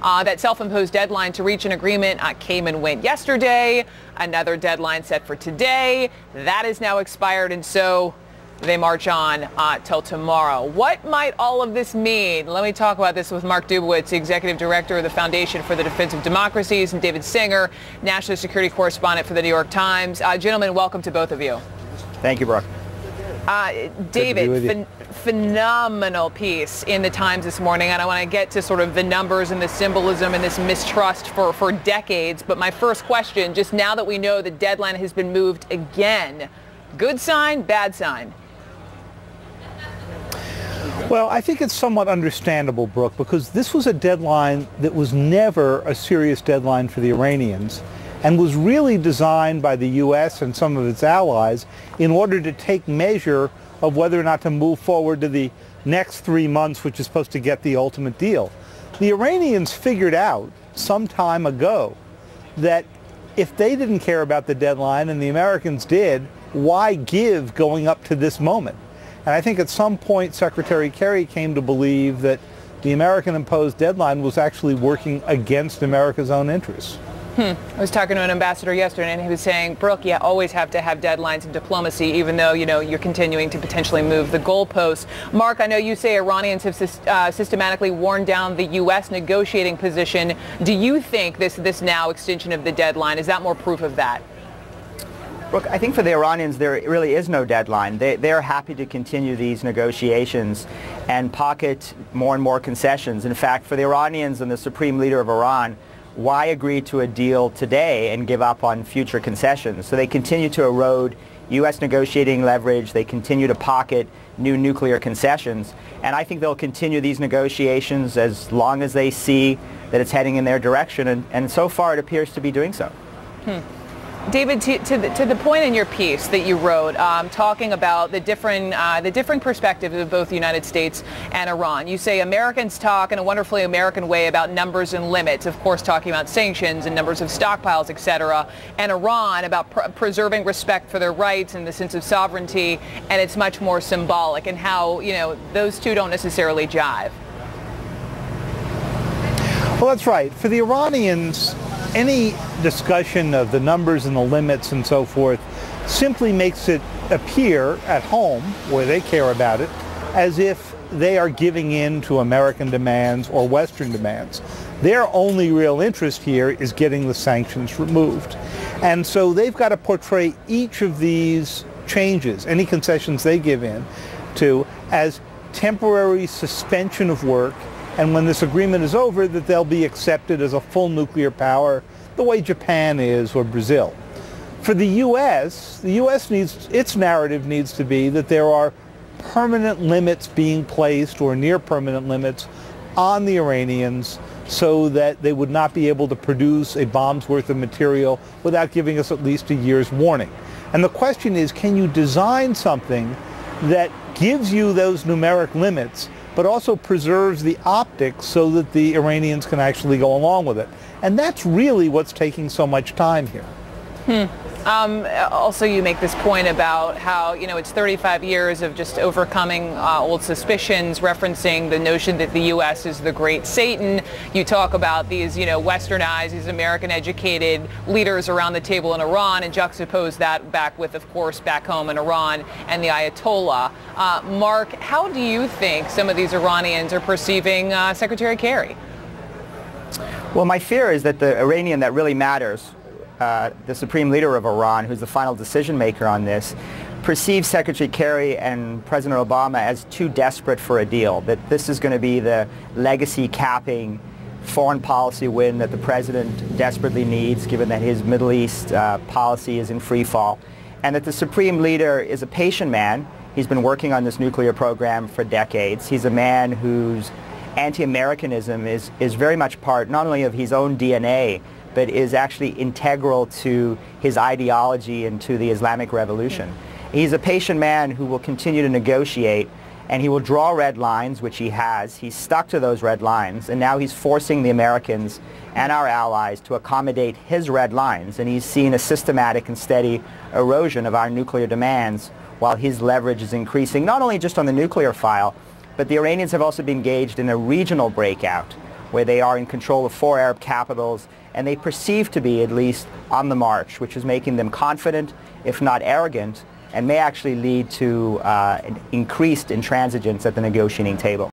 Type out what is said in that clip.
That self-imposed deadline to reach an agreement came and went yesterday. Another deadline set for today. That is now expired, and so they march on till tomorrow. What might all of this mean? Let me talk about this with Mark Dubowitz, the Executive Director of the Foundation for the Defense of Democracies, and David Singer, National Security Correspondent for the New York Times. Gentlemen, welcome to both of you. Thank you, Brooke. David, phenomenal piece in the Times this morning, and I want to get to sort of the numbers and the symbolism and this mistrust for decades. But my first question, just now that we know the deadline has been moved again, good sign, bad sign? Well, I think it's somewhat understandable, Brooke, because this was a deadline that was never a serious deadline for the Iranians and was really designed by the U.S. and some of its allies in order to take measure of whether or not to move forward to the next 3 months, which is supposed to get the ultimate deal. The Iranians figured out some time ago that if they didn't care about the deadline and the Americans did, why give going up to this moment? And I think at some point Secretary Kerry came to believe that the American-imposed deadline was actually working against America's own interests. I was talking to an ambassador yesterday, and he was saying, Brooke, you always have to have deadlines in diplomacy, even though, you're continuing to potentially move the goalposts. Mark, I know you say Iranians have systematically worn down the U.S. negotiating position. Do you think this now extension of the deadline, is that more proof of that? Brooke, I think for the Iranians there really is no deadline. They're happy to continue these negotiations and pocket more and more concessions. In fact, for the Iranians and the supreme leader of Iran, why agree to a deal today and give up on future concessions? So they continue to erode U.S. negotiating leverage. They continue to pocket new nuclear concessions. And I think they'll continue these negotiations as long as they see that it's heading in their direction. And so far it appears to be doing so. David, to the point in your piece that you wrote, talking about the different perspectives of both the United States and Iran, you say Americans talk in a wonderfully American way about numbers and limits, of course talking about sanctions and numbers of stockpiles, etc., and Iran about preserving respect for their rights and the sense of sovereignty, and it's much more symbolic, and how, those two don't necessarily jive. Well, that's right. For the Iranians, any discussion of the numbers and the limits and so forth simply makes it appear at home, where they care about it, as if they are giving in to American demands or Western demands. Their only real interest here is getting the sanctions removed. And so they've got to portray each of these changes, any concessions they give in to, as temporary suspension of work, and when this agreement is over, that they'll be accepted as a full nuclear power, the way Japan is, or Brazil. For the U.S. Its narrative needs to be that there are permanent limits being placed, or near permanent limits, on the Iranians, so that they would not be able to produce a bomb's worth of material without giving us at least a year's warning. And the question is, can you design something that gives you those numeric limits, but also preserves the optics so that the Iranians can actually go along with it? And that's really what's taking so much time here. Also, you make this point about how, it's 35 years of just overcoming old suspicions, referencing the notion that the U.S. is the great Satan. You talk about these, westernized, these American-educated leaders around the table in Iran, and juxtapose that back with, of course, back home in Iran and the Ayatollah. Mark, how do you think some of these Iranians are perceiving Secretary Kerry? Well, my fear is that the Iranian that really matters, the supreme leader of Iran, who's the final decision maker on this, perceives Secretary Kerry and President Obama as too desperate for a deal, that this is going to be the legacy-capping foreign policy win that the president desperately needs, given that his Middle East policy is in free fall, and that the supreme leader is a patient man. He's been working on this nuclear program for decades. He's a man whose anti-Americanism is very much part not only of his own DNA, but is actually integral to his ideology and to the Islamic Revolution. He's a patient man who will continue to negotiate, and he will draw red lines, which he has. He's stuck to those red lines, and now he's forcing the Americans and our allies to accommodate his red lines, and he's seen a systematic and steady erosion of our nuclear demands while his leverage is increasing, not only just on the nuclear file, but the Iranians have also been engaged in a regional breakout where they are in control of 4 Arab capitals, and they perceive to be at least on the march, which is making them confident, if not arrogant, and may actually lead to an increased intransigence at the negotiating table.